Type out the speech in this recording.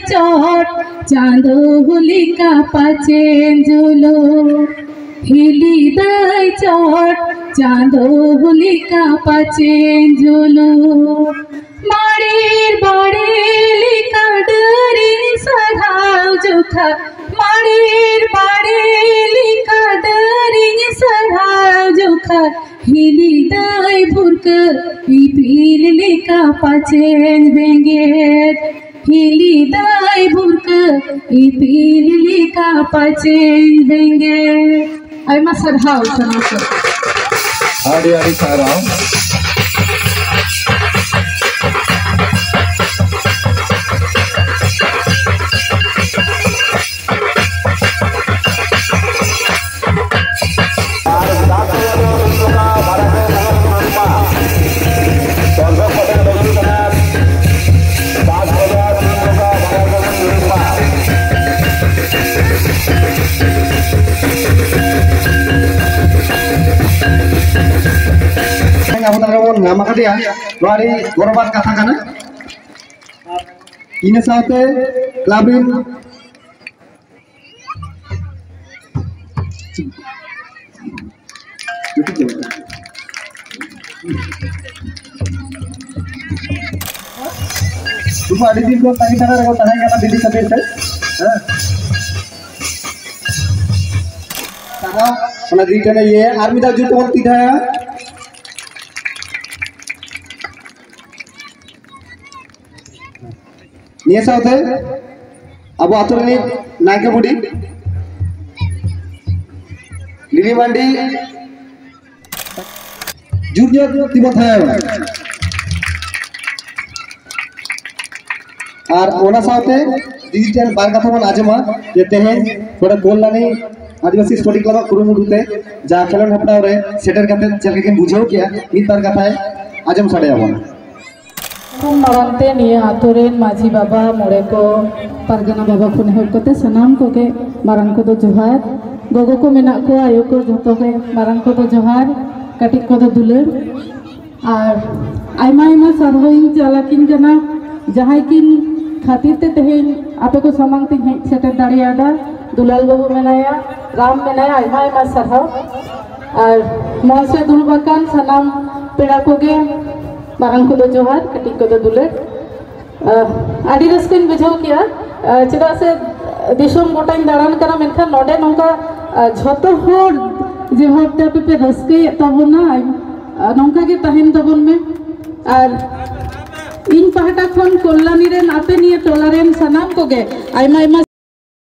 चोट चांदो होलिका पाचेन जुलो हिली दाई चोट चांदो होलिका पाचेन जुलो माड़ीर बाड़ेलिका डरी सराव जुखा माड़ीर बाड़ेलिका डरी सराव जुखा हिली दाई भुरक इपिल लिका पाचेन बेंगेट हिली दाई भुरक इपिल लिका पाचेन बेंगेट आयमा सरहाव सनासर आड़ी आड़ी सरहाव गौरवान कथा इन साथे क्लाबिन दिन को ताकि दीदी सभी से ये आर्मी दा जुट बोलती है निये साथे अब आतुरनी नाके बुड़ी लिली मांडी जूनियर तिमत है और ओना साथे डिजिटल बार कथा बन आजमा ये तेहेन थोड़ा बोलना नहीं आदिवासी स्पोर्टिंग क्लब कुरुमुटुते जा खेलन हपड़ाव रे सेटर कते चल के बुझाव किया मित बार कथा है आजम साडे आबो मारंते निये आतुरेन माझी बाबा मोड़े को पारगना बाबा को नेहरते सनाम को के मारंग को तो जोहार गोगो को मेना को आयो को जतो के मारंग को तो जोहार कटिक को तो दुलर और आयमा आयमा सरहोइन चालाकिन जना जहां किन खातिर ते तेहेन आपे को समांग ती सेटर दाड़ियादा दुलाल बाबू मेनाया राम मेनाया आयमा आयमा सरहाव और मौज से दुलबाकान सनाम पेड़ा को के मारंग को जोहार कटिक को दुलर आदि रस्किन बुझाव किया चेदा से दिसोम गोटाइन दाड़ान करा मेनखान नोडे नोंका झोतो होर जे भाबते आपे पे रस्के तबोना नोंका के तहेन तबन में और इन पहाटा खन कल्याणी रेन आपे निये टोला रेन सनाम को गे आयमा आयमा